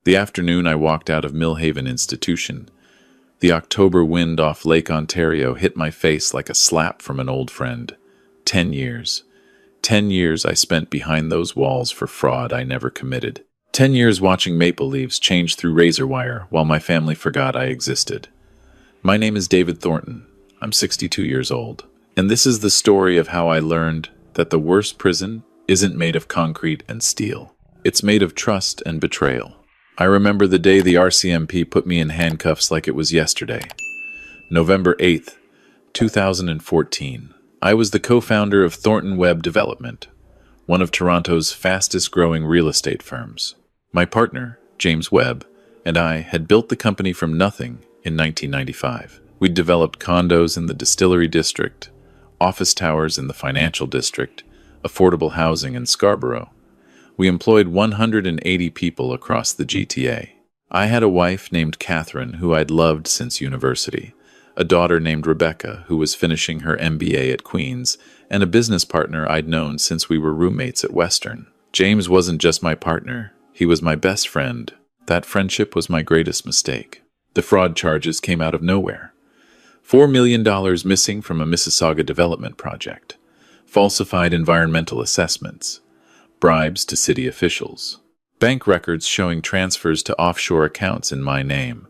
The afternoon I walked out of Millhaven Institution. The October wind off Lake Ontario hit my face like a slap from an old friend. 10 years. 10 years I spent behind those walls for fraud I never committed. 10 years watching maple leaves change through razor wire while my family forgot I existed. My name is David Thornton. I'm 62 years old. And this is the story of how I learned that the worst prison isn't made of concrete and steel. It's made of trust and betrayal. I remember the day the RCMP put me in handcuffs like it was yesterday. November 8th, 2014. I was the co-founder of Thornton Web Development, one of Toronto's fastest-growing real estate firms. My partner, James Webb, and I had built the company from nothing in 1995. We'd developed condos in the Distillery District, office towers in the Financial District, affordable housing in Scarborough. We employed 180 people across the GTA. I had a wife named Catherine who I'd loved since university, a daughter named Rebecca who was finishing her MBA at Queen's, and a business partner I'd known since we were roommates at Western. James wasn't just my partner, he was my best friend. That friendship was my greatest mistake. The fraud charges came out of nowhere. $4 million missing from a Mississauga development project, falsified environmental assessments, bribes to city officials, bank records showing transfers to offshore accounts in my name.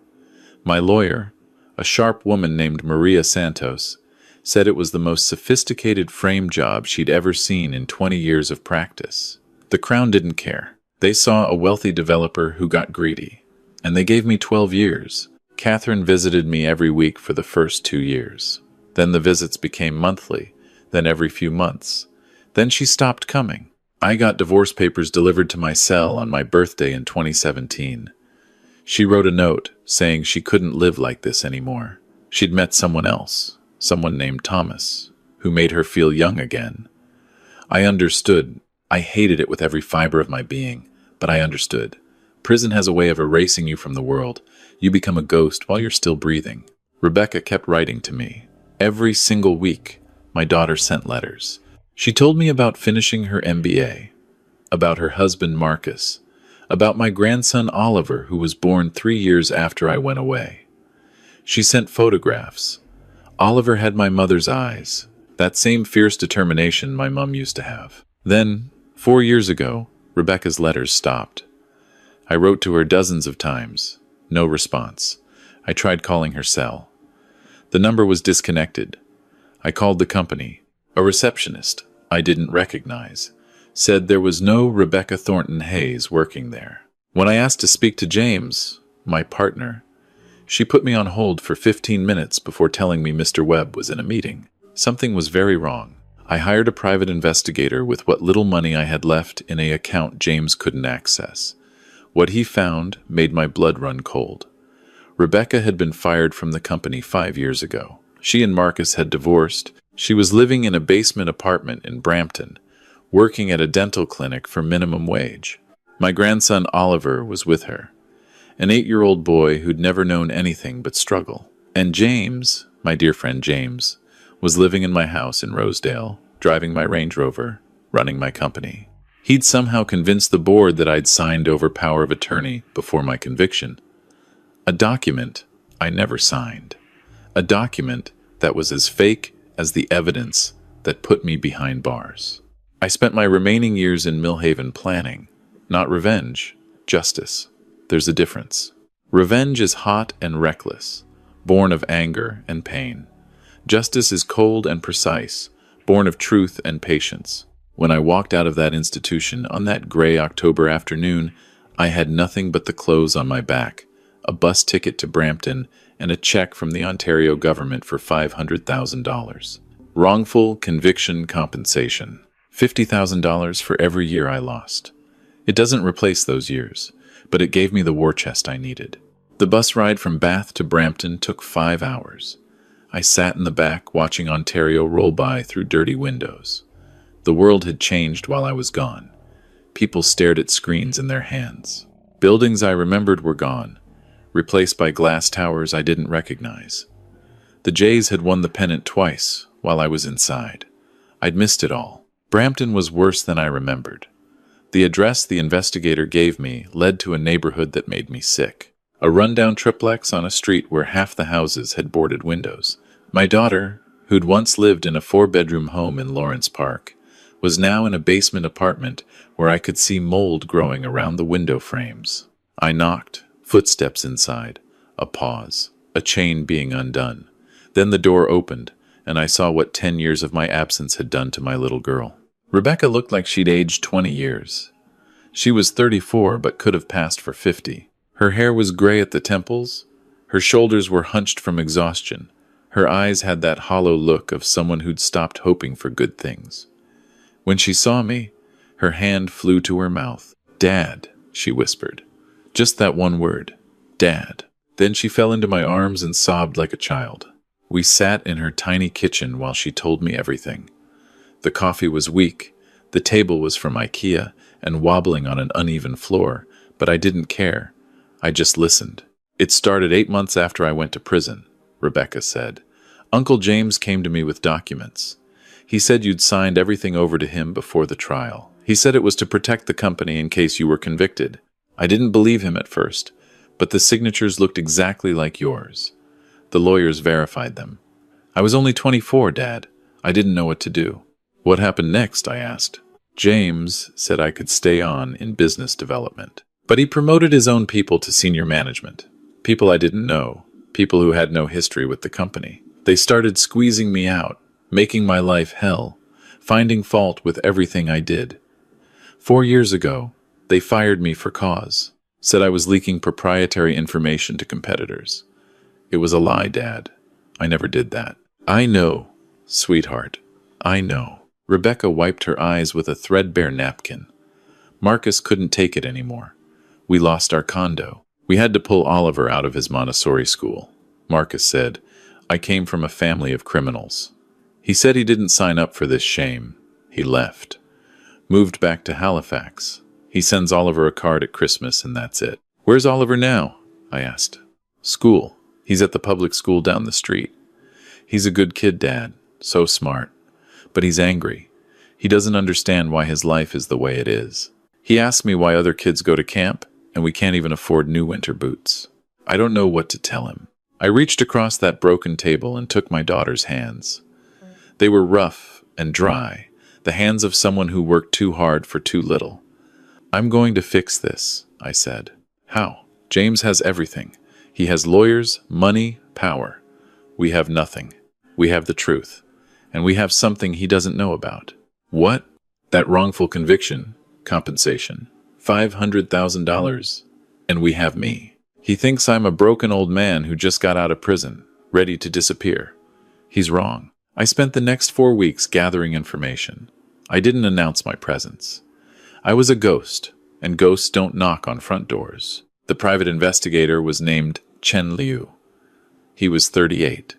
My lawyer, a sharp woman named Maria Santos, said it was the most sophisticated frame job she'd ever seen in 20 years of practice. The Crown didn't care. They saw a wealthy developer who got greedy, and they gave me 12 years. Catherine visited me every week for the first 2 years. Then the visits became monthly, then every few months. Then she stopped coming. I got divorce papers delivered to my cell on my birthday in 2017. She wrote a note saying she couldn't live like this anymore. She'd met someone else, someone named Thomas, who made her feel young again. I understood. I hated it with every fiber of my being, but I understood. Prison has a way of erasing you from the world. You become a ghost while you're still breathing. Rebecca kept writing to me. Every single week, my daughter sent letters. She told me about finishing her MBA, about her husband Marcus, about my grandson Oliver, who was born 3 years after I went away. She sent photographs. Oliver had my mother's eyes, that same fierce determination my mom used to have. Then, 4 years ago, Rebecca's letters stopped. I wrote to her dozens of times. No response. I tried calling her cell. The number was disconnected. I called the company. A receptionist I didn't recognize said there was no Rebecca Thornton Hayes working there. When I asked to speak to James, my partner, she put me on hold for 15 minutes before telling me Mr. Webb was in a meeting. Something was very wrong. I hired a private investigator with what little money I had left in an account James couldn't access. What he found made my blood run cold. Rebecca had been fired from the company 5 years ago. She and Marcus had divorced. She was living in a basement apartment in Brampton, working at a dental clinic for minimum wage. My grandson Oliver was with her, an 8-year-old boy who'd never known anything but struggle. And James, my dear friend James, was living in my house in Rosedale, driving my Range Rover, running my company. He'd somehow convinced the board that I'd signed over power of attorney before my conviction. A document I never signed. A document that was as fake as the evidence that put me behind bars. I spent my remaining years in Millhaven planning, not revenge, justice. There's a difference. Revenge is hot and reckless, born of anger and pain. Justice is cold and precise, born of truth and patience. When I walked out of that institution on that gray October afternoon, I had nothing but the clothes on my back, a bus ticket to Brampton, and a check from the Ontario government for $500,000. Wrongful conviction compensation. $50,000 for every year I lost. It doesn't replace those years, but it gave me the war chest I needed. The bus ride from Bath to Brampton took 5 hours. I sat in the back watching Ontario roll by through dirty windows. The world had changed while I was gone. People stared at screens in their hands. Buildings I remembered were gone, replaced by glass towers I didn't recognize. The Jays had won the pennant twice while I was inside. I'd missed it all. Brampton was worse than I remembered. The address the investigator gave me led to a neighborhood that made me sick. A rundown triplex on a street where half the houses had boarded windows. My daughter, who'd once lived in a 4-bedroom home in Lawrence Park, was now in a basement apartment where I could see mold growing around the window frames. I knocked, footsteps inside, a pause, a chain being undone. Then the door opened, and I saw what 10 years of my absence had done to my little girl. Rebecca looked like she'd aged 20 years. She was 34 but could have passed for 50. Her hair was gray at the temples. Her shoulders were hunched from exhaustion. Her eyes had that hollow look of someone who'd stopped hoping for good things. When she saw me, her hand flew to her mouth. "Dad," she whispered. Just that one word, "Dad." Then she fell into my arms and sobbed like a child. We sat in her tiny kitchen while she told me everything. The coffee was weak, the table was from IKEA and wobbling on an uneven floor, but I didn't care. I just listened. "It started 8 months after I went to prison," Rebecca said. "Uncle James came to me with documents. He said you'd signed everything over to him before the trial. He said it was to protect the company in case you were convicted. I didn't believe him at first, but the signatures looked exactly like yours. The lawyers verified them. I was only 24, Dad. I didn't know what to do." "What happened next?" I asked. "James said I could stay on in business development. But he promoted his own people to senior management. People I didn't know. People who had no history with the company. They started squeezing me out, making my life hell, finding fault with everything I did. 4 years ago, they fired me for cause. Said I was leaking proprietary information to competitors. It was a lie, Dad. I never did that." "I know, sweetheart. I know." Rebecca wiped her eyes with a threadbare napkin. "Marcus couldn't take it anymore. We lost our condo. We had to pull Oliver out of his Montessori school. Marcus said, 'I came from a family of criminals.' He said he didn't sign up for this shame. He left. Moved back to Halifax. He sends Oliver a card at Christmas and that's it." "Where's Oliver now?" I asked. "School. He's at the public school down the street. He's a good kid, Dad. So smart. But he's angry. He doesn't understand why his life is the way it is. He asks me why other kids go to camp, and we can't even afford new winter boots. I don't know what to tell him." I reached across that broken table and took my daughter's hands. They were rough and dry, the hands of someone who worked too hard for too little. "I'm going to fix this," I said. "How?" "James has everything. He has lawyers, money, power. We have nothing. We have the truth. And we have something he doesn't know about." "What?" "That wrongful conviction, compensation, $500,000. And we have me. He thinks I'm a broken old man who just got out of prison, ready to disappear. He's wrong." I spent the next 4 weeks gathering information. I didn't announce my presence. I was a ghost, and ghosts don't knock on front doors. The private investigator was named Chen Liu. He was 38,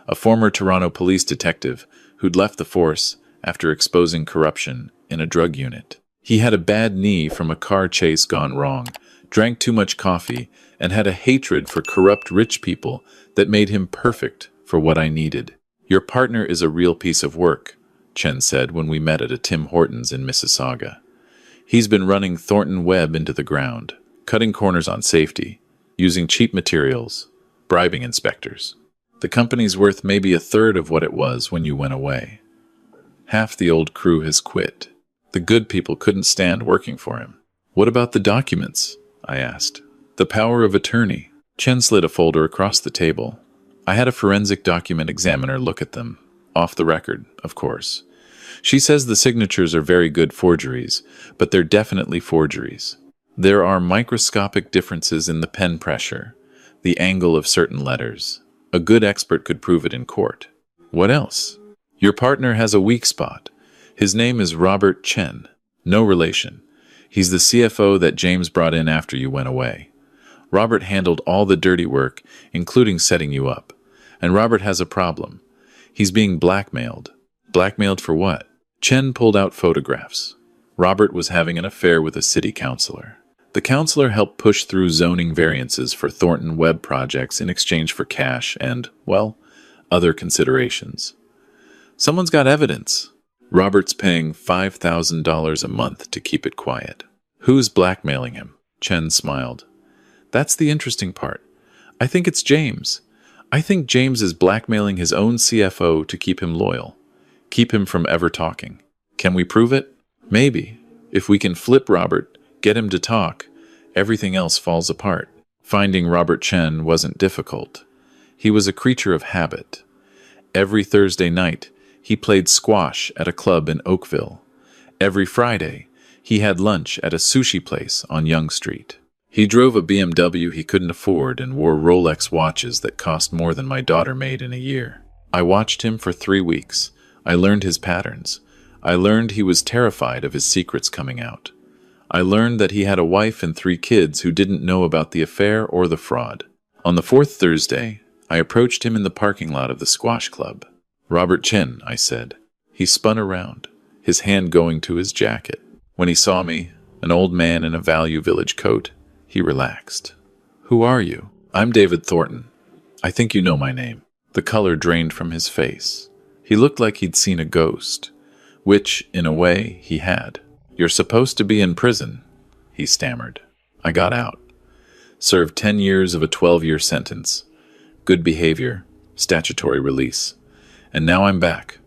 a former Toronto police detective who'd left the force after exposing corruption in a drug unit. He had a bad knee from a car chase gone wrong, drank too much coffee, and had a hatred for corrupt rich people that made him perfect for what I needed. "Your partner is a real piece of work," Chen said when we met at a Tim Hortons in Mississauga. "He's been running Thornton Webb into the ground, cutting corners on safety, using cheap materials, bribing inspectors. The company's worth maybe a third of what it was when you went away. Half the old crew has quit. The good people couldn't stand working for him." "What about the documents?" I asked. "The power of attorney." Chen slid a folder across the table. I had a forensic document examiner look at them. Off the record, of course. She says the signatures are very good forgeries, but they're definitely forgeries. There are microscopic differences in the pen pressure, the angle of certain letters. A good expert could prove it in court. "What else?" "Your partner has a weak spot. His name is Robert Chen. No relation. He's the CFO that James brought in after you went away. Robert handled all the dirty work, including setting you up. And Robert has a problem. He's being blackmailed." "Blackmailed for what?" Chen pulled out photographs. Robert was having an affair with a city councilor. The councilor helped push through zoning variances for Thornton Webb projects in exchange for cash and, well, other considerations. "Someone's got evidence." Robert's paying $5,000 a month to keep it quiet. Who's blackmailing him? Chen smiled. That's the interesting part. I think it's James. I think James is blackmailing his own CFO to keep him loyal, keep him from ever talking. Can we prove it? Maybe. If we can flip Robert, get him to talk, everything else falls apart. Finding Robert Chen wasn't difficult. He was a creature of habit. Every Thursday night, he played squash at a club in Oakville. Every Friday, he had lunch at a sushi place on Yonge Street. He drove a BMW he couldn't afford and wore Rolex watches that cost more than my daughter made in a year. I watched him for 3 weeks. I learned his patterns. I learned he was terrified of his secrets coming out. I learned that he had a wife and 3 kids who didn't know about the affair or the fraud. On the 4th Thursday, I approached him in the parking lot of the squash club. "Robert Chen," I said. He spun around, his hand going to his jacket. When he saw me, an old man in a Value Village coat, he relaxed. "Who are you?" "I'm David Thornton. I think you know my name." The color drained from his face. He looked like he'd seen a ghost, which, in a way, he had. "You're supposed to be in prison," he stammered. "I got out. Served 10 years of a 12-year sentence. Good behavior, statutory release. And now I'm back.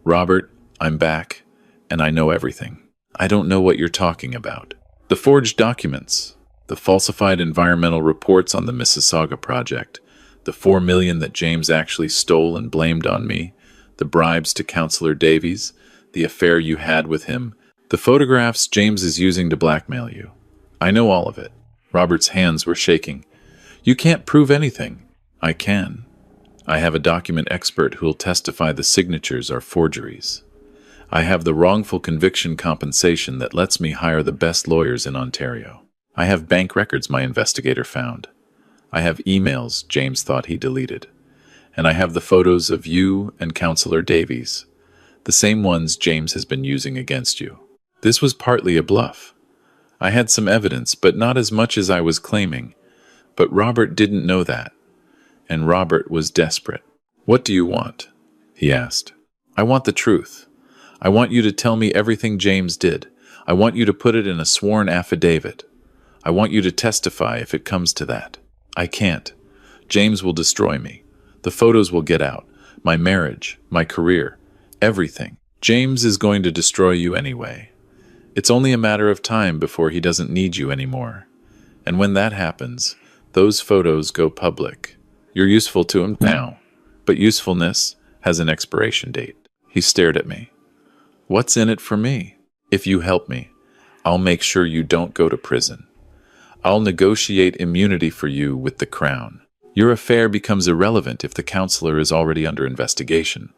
Robert, I'm back, and I know everything. I don't know what you're talking about. The forged documents, the falsified environmental reports on the Mississauga project, the $4 million that James actually stole and blamed on me, the bribes to Councillor Davies, the affair you had with him, the photographs James is using to blackmail you. I know all of it." Robert's hands were shaking. "You can't prove anything." "I can. I have a document expert who'll testify the signatures are forgeries. I have the wrongful conviction compensation that lets me hire the best lawyers in Ontario. I have bank records my investigator found. I have emails James thought he deleted. And I have the photos of you and Councillor Davies, the same ones James has been using against you. This was partly a bluff. I had some evidence, but not as much as I was claiming. But Robert didn't know that. And Robert was desperate. "What do you want?" he asked. "I want the truth. I want you to tell me everything James did. I want you to put it in a sworn affidavit. I want you to testify if it comes to that. I can't. James will destroy me. The photos will get out. My marriage, my career, everything. James is going to destroy you anyway. It's only a matter of time before he doesn't need you anymore. And when that happens, those photos go public. You're useful to him now, but usefulness has an expiration date." He stared at me. "What's in it for me? If you help me, I'll make sure you don't go to prison. I'll negotiate immunity for you with the Crown. Your affair becomes irrelevant if the councillor is already under investigation.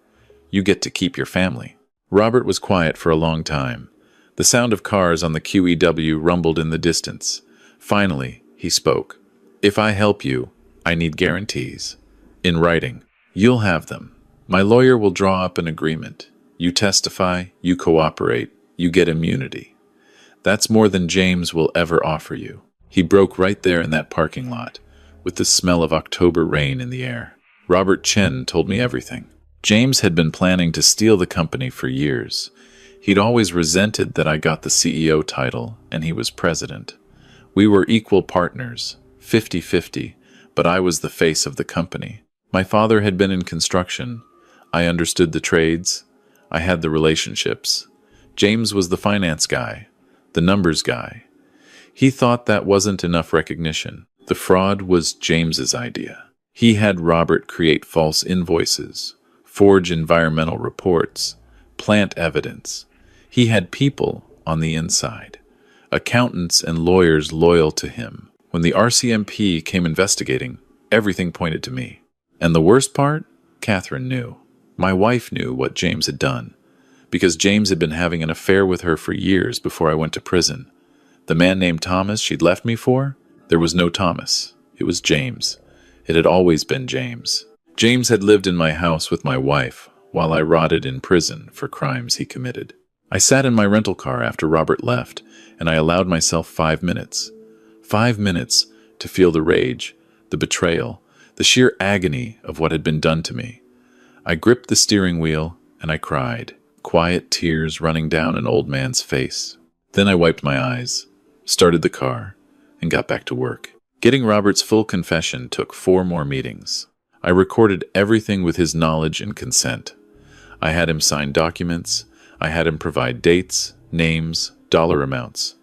You get to keep your family." Robert was quiet for a long time. The sound of cars on the QEW rumbled in the distance. Finally, he spoke. "If I help you, I need guarantees. In writing. You'll have them. My lawyer will draw up an agreement. You testify, you cooperate, you get immunity. That's more than James will ever offer you." He broke right there in that parking lot, with the smell of October rain in the air. Robert Chen told me everything. James had been planning to steal the company for years. He'd always resented that I got the CEO title and he was president. We were equal partners, 50-50, but I was the face of the company. My father had been in construction. I understood the trades. I had the relationships. James was the finance guy, the numbers guy. He thought that wasn't enough recognition. The fraud was James's idea. He had Robert create false invoices, forge environmental reports, plant evidence. He had people on the inside, accountants and lawyers loyal to him. When the RCMP came investigating, everything pointed to me. And the worst part? Catherine knew. My wife knew what James had done, because James had been having an affair with her for years before I went to prison. The man named Thomas she'd left me for? There was no Thomas. It was James. It had always been James. James had lived in my house with my wife while I rotted in prison for crimes he committed. I sat in my rental car after Robert left, and I allowed myself 5 minutes. 5 minutes to feel the rage, the betrayal, the sheer agony of what had been done to me. I gripped the steering wheel and I cried. quiet tears running down an old man's face. Then I wiped my eyes, started the car, and got back to work. Getting Robert's full confession took 4 more meetings. I recorded everything with his knowledge and consent. I had him sign documents. I had him provide dates, names, dollar amounts.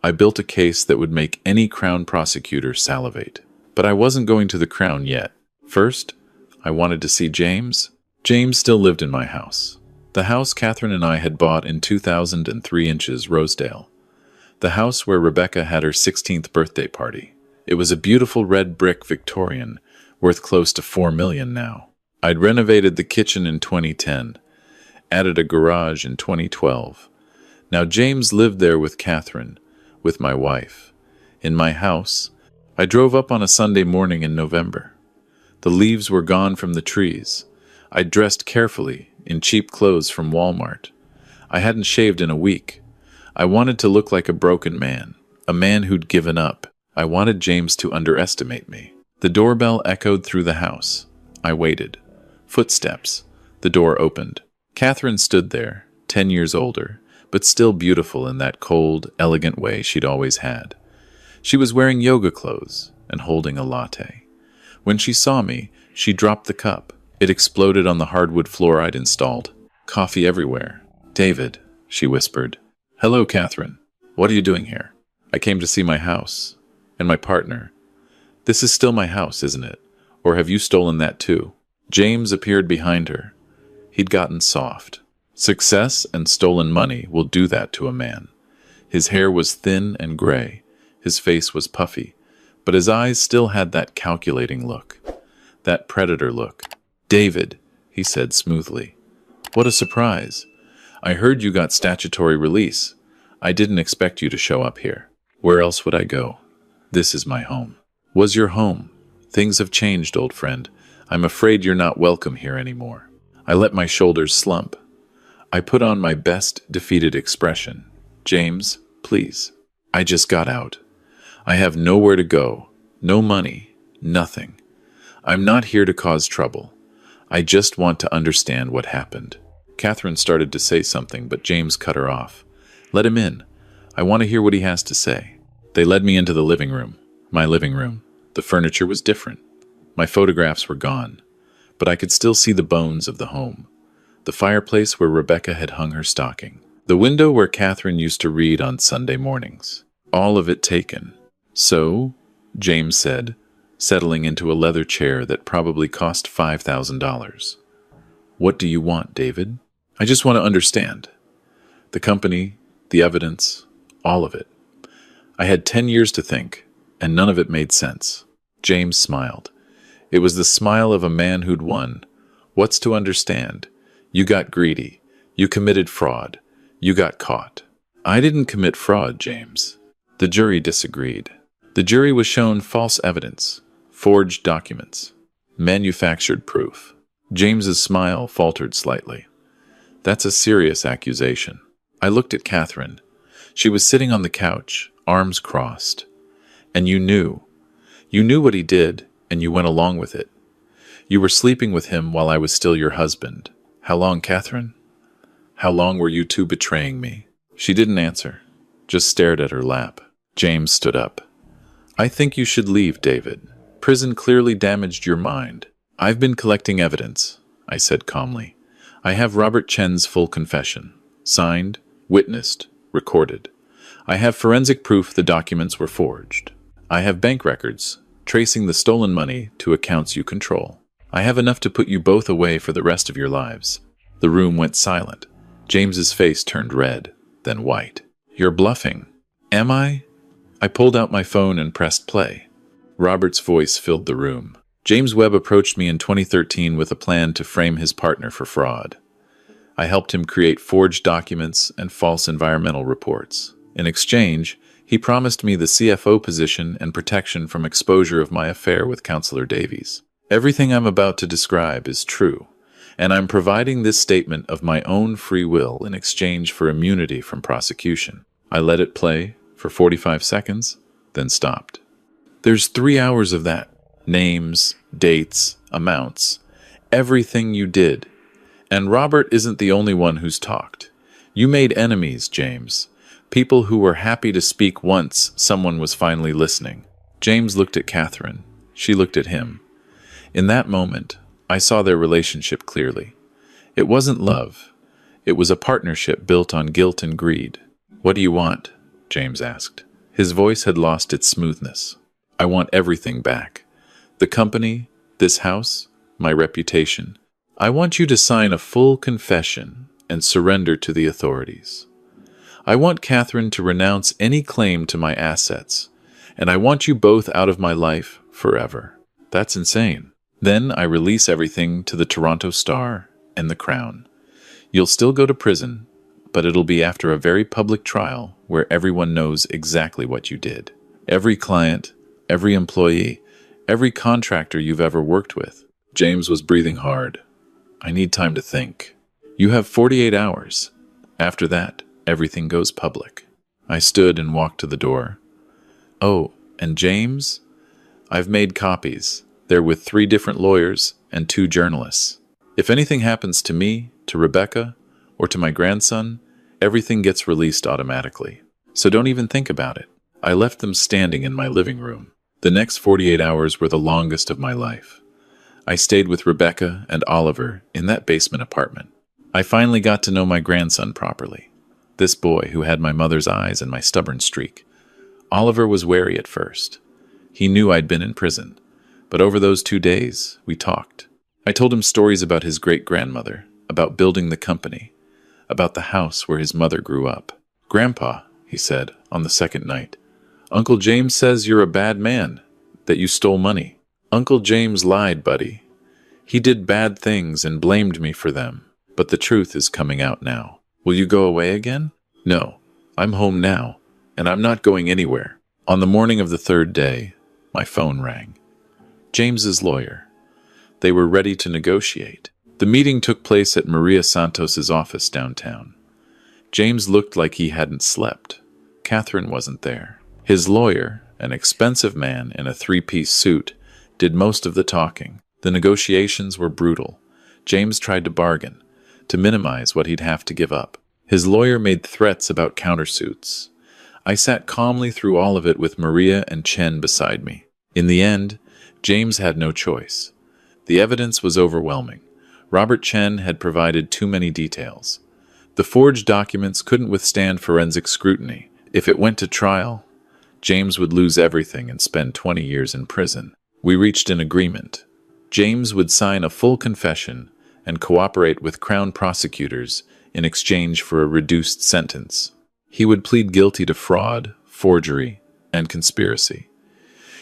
I built a case that would make any Crown prosecutor salivate. But I wasn't going to the Crown yet. First, I wanted to see James. James still lived in my house. The house Catherine and I had bought in 2003 inches Rosedale. The house where Rebecca had her 16th birthday party. It was a beautiful red brick Victorian, worth close to $4 million now. I'd renovated the kitchen in 2010, added a garage in 2012. Now James lived there with Catherine, with my wife. In my house, I drove up on a Sunday morning in November. The leaves were gone from the trees. I dressed carefully, in cheap clothes from Walmart. I hadn't shaved in a week. I wanted to look like a broken man, a man who'd given up. I wanted James to underestimate me. The doorbell echoed through the house. I waited. Footsteps. The door opened. Catherine stood there, 10 years older, but still beautiful in that cold, elegant way she'd always had. She was wearing yoga clothes and holding a latte. When she saw me, she dropped the cup. It exploded on the hardwood floor I'd installed. Coffee everywhere. "David," she whispered. "Hello, Catherine. What are you doing here?" "I came to see my house. And my partner. This is still my house, isn't it? Or have you stolen that too?" James appeared behind her. He'd gotten soft. Success and stolen money will do that to a man. His hair was thin and gray. His face was puffy. But his eyes still had that calculating look. That predator look. "David," he said smoothly. "What a surprise. I heard you got statutory release. I didn't expect you to show up here. Where else would I go? This is my home." "Was your home? Things have changed, old friend. I'm afraid you're not welcome here anymore." I let my shoulders slump. I put on my best defeated expression. "James, please. I just got out. I have nowhere to go, no money, nothing. I'm not here to cause trouble. I just want to understand what happened." Catherine started to say something, but James cut her off. "Let him in. I want to hear what he has to say." They led me into the living room, my living room. The furniture was different. My photographs were gone, but I could still see the bones of the home. The fireplace where Rebecca had hung her stocking. The window where Catherine used to read on Sunday mornings. All of it taken. "So," James said, settling into a leather chair that probably cost $5,000. "What do you want, David?" "I just want to understand. The company, the evidence, all of it. I had 10 years to think, and none of it made sense." James smiled. It was the smile of a man who'd won. "What's to understand? You got greedy. You committed fraud. You got caught." "I didn't commit fraud, James." The jury disagreed. The jury was shown false evidence, forged documents, manufactured proof. James's smile faltered slightly. "That's a serious accusation." I looked at Catherine. She was sitting on the couch, arms crossed. "And you knew. You knew what he did, and you went along with it. You were sleeping with him while I was still your husband. How long, Catherine? How long were you two betraying me?" She didn't answer, just stared at her lap. James stood up. "I think you should leave, David. Prison clearly damaged your mind." "I've been collecting evidence," I said calmly. "I have Robert Chen's full confession. Signed, witnessed, recorded. I have forensic proof the documents were forged. I have bank records, tracing the stolen money to accounts you control. I have enough to put you both away for the rest of your lives." The room went silent. James's face turned red, then white. "You're bluffing." "Am I?" I pulled out my phone and pressed play. Robert's voice filled the room. James Webb approached me in 2013 with a plan to frame his partner for fraud. I helped him create forged documents and false environmental reports. In exchange, he promised me the CFO position and protection from exposure of my affair with Counselor Davies. Everything I'm about to describe is true, and I'm providing this statement of my own free will in exchange for immunity from prosecution. I let it play for 45 seconds, then stopped. "There's 3 hours of that. Names, dates, amounts, everything you did. And Robert isn't the only one who's talked. You made enemies, James. People who were happy to speak once someone was finally listening. James looked at Catherine. She looked at him. In that moment, I saw their relationship clearly. It wasn't love. It was a partnership built on guilt and greed. "What do you want?" James asked. His voice had lost its smoothness. "I want everything back. The company, this house, my reputation. I want you to sign a full confession and surrender to the authorities. I want Catherine to renounce any claim to my assets, and I want you both out of my life forever." That's insane. Then I release everything to the Toronto Star and the Crown. You'll still go to prison, but it'll be after a very public trial where everyone knows exactly what you did. Every client, every employee, every contractor you've ever worked with. James was breathing hard. "I need time to think." "You have 48 hours. After that, everything goes public." I stood and walked to the door. "Oh, and James? I've made copies. They're with 3 different lawyers and 2 journalists. If anything happens to me, to Rebecca, or to my grandson, everything gets released automatically. So don't even think about it." I left them standing in my living room. The next 48 hours were the longest of my life. I stayed with Rebecca and Oliver in that basement apartment. I finally got to know my grandson properly. This boy who had my mother's eyes and my stubborn streak. Oliver was wary at first. He knew I'd been in prison. But over those 2 days, we talked. I told him stories about his great-grandmother, about building the company, about the house where his mother grew up. "Grandpa," he said on the second night, "Uncle James says you're a bad man, that you stole money." "Uncle James lied, buddy. He did bad things and blamed me for them. But the truth is coming out now." "Will you go away again?" "No, I'm home now, and I'm not going anywhere." On the morning of the 3rd day, my phone rang. James's lawyer. They were ready to negotiate. The meeting took place at Maria Santos's office downtown. James looked like he hadn't slept. Catherine wasn't there. His lawyer, an expensive man in a 3-piece suit, did most of the talking. The negotiations were brutal. James tried to bargain, to minimize what he'd have to give up. His lawyer made threats about countersuits. I sat calmly through all of it with Maria and Chen beside me. In the end, James had no choice. The evidence was overwhelming. Robert Chen had provided too many details. The forged documents couldn't withstand forensic scrutiny. If it went to trial, James would lose everything and spend 20 years in prison. We reached an agreement. James would sign a full confession and cooperate with Crown prosecutors in exchange for a reduced sentence. He would plead guilty to fraud, forgery, and conspiracy.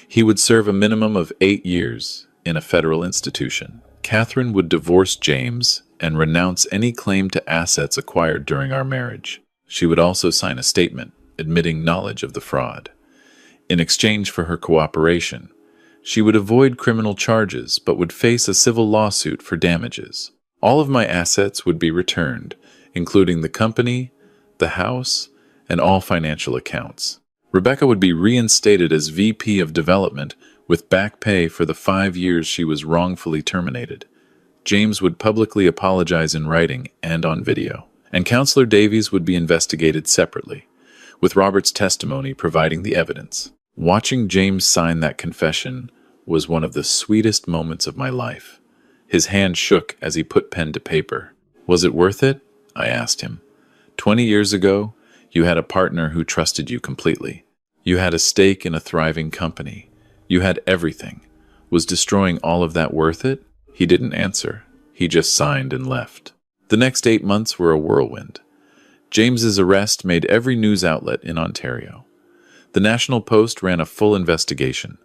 He would serve a minimum of 8 years in a federal institution. Catherine would divorce James and renounce any claim to assets acquired during our marriage. She would also sign a statement admitting knowledge of the fraud. In exchange for her cooperation, she would avoid criminal charges but would face a civil lawsuit for damages. All of my assets would be returned, including the company, the house, and all financial accounts. Rebecca would be reinstated as VP of Development with back pay for the 5 years she was wrongfully terminated. James would publicly apologize in writing and on video. And Counselor Davies would be investigated separately, with Robert's testimony providing the evidence. Watching James sign that confession was one of the sweetest moments of my life. His hand shook as he put pen to paper. "Was it worth it?" I asked him. 20 years ago, you had a partner who trusted you completely. You had a stake in a thriving company. You had everything. Was destroying all of that worth it? He didn't answer. He just signed and left. The next 8 months were a whirlwind. James's arrest made every news outlet in Ontario. The National Post ran a full investigation.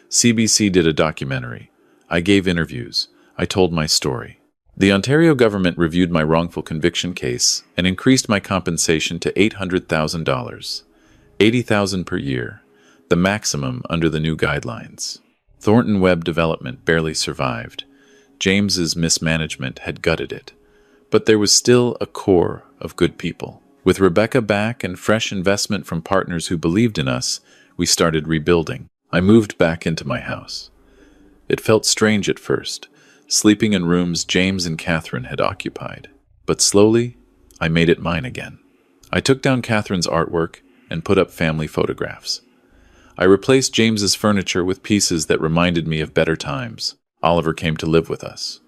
CBC did a documentary. I gave interviews. I told my story. The Ontario government reviewed my wrongful conviction case and increased my compensation to $800,000, $80,000 per year, the maximum under the new guidelines. Thornton Webb Development barely survived. James's mismanagement had gutted it. But there was still a core of good people. With Rebecca back and fresh investment from partners who believed in us, we started rebuilding. I moved back into my house. It felt strange at first, sleeping in rooms James and Catherine had occupied. But slowly, I made it mine again. I took down Catherine's artwork and put up family photographs. I replaced James's furniture with pieces that reminded me of better times. Oliver came to live with us.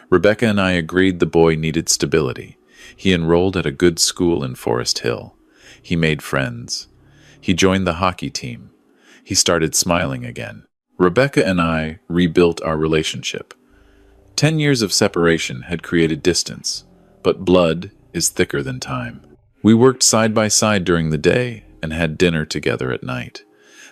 Rebecca and I agreed the boy needed stability. He enrolled at a good school in Forest Hill. He made friends. He joined the hockey team. He started smiling again. Rebecca and I rebuilt our relationship. 10 years of separation had created distance, but blood is thicker than time. We worked side by side during the day and had dinner together at night.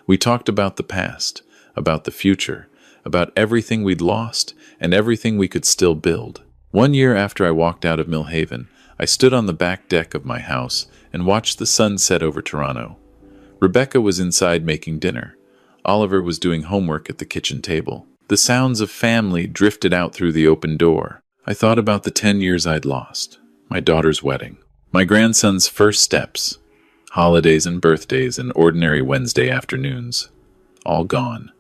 We talked about the past, about the future, about everything we'd lost and everything we could still build. 1 year after I walked out of Millhaven, I stood on the back deck of my house and watched the sun set over Toronto. Rebecca was inside making dinner. Oliver was doing homework at the kitchen table. The sounds of family drifted out through the open door. I thought about the 10 years I'd lost, my daughter's wedding, my grandson's first steps, holidays and birthdays and ordinary Wednesday afternoons, all gone.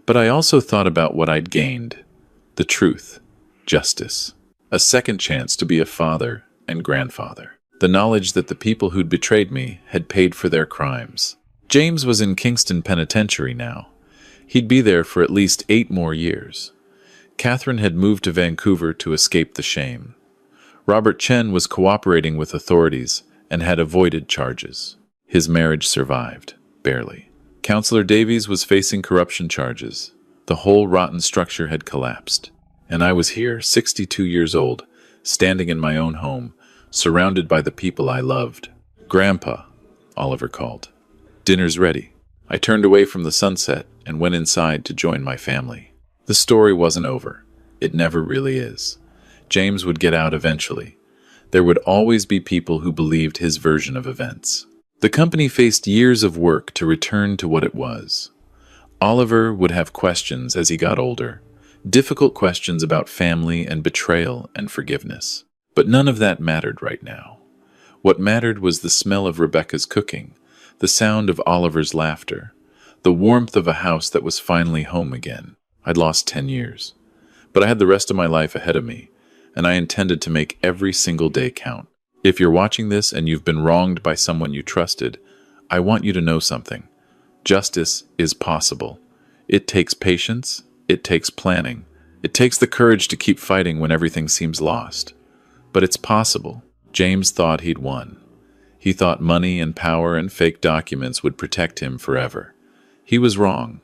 But I also thought about what I'd gained, the truth, justice, a second chance to be a father and grandfather, the knowledge that the people who'd betrayed me had paid for their crimes. James was in Kingston Penitentiary now. He'd be there for at least 8 more years. Catherine had moved to Vancouver to escape the shame. Robert Chen was cooperating with authorities and had avoided charges. His marriage survived, barely. Councillor Davies was facing corruption charges. The whole rotten structure had collapsed. And I was here, 62 years old, standing in my own home, surrounded by the people I loved. "Grandpa," Oliver called. "Dinner's ready." I turned away from the sunset and went inside to join my family. The story wasn't over. It never really is. James would get out eventually. There would always be people who believed his version of events. The company faced years of work to return to what it was. Oliver would have questions as he got older, difficult questions about family and betrayal and forgiveness. But none of that mattered right now. What mattered was the smell of Rebecca's cooking, the sound of Oliver's laughter, the warmth of a house that was finally home again. I'd lost 10 years, but I had the rest of my life ahead of me, and I intended to make every single day count. If you're watching this and you've been wronged by someone you trusted, I want you to know something. Justice is possible. It takes patience, it takes planning, it takes the courage to keep fighting when everything seems lost. But it's possible. James thought he'd won. He thought money and power and fake documents would protect him forever. He was wrong.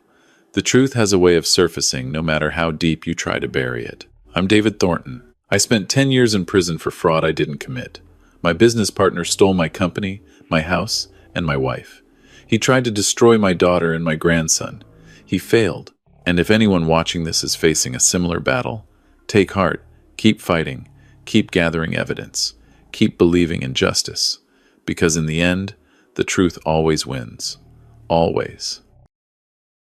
The truth has a way of surfacing no matter how deep you try to bury it. I'm David Thornton. I spent 10 years in prison for fraud I didn't commit. My business partner stole my company, my house, and my wife. He tried to destroy my daughter and my grandson. He failed. And if anyone watching this is facing a similar battle, take heart, keep fighting, keep gathering evidence, keep believing in justice. Because in the end, the truth always wins. Always.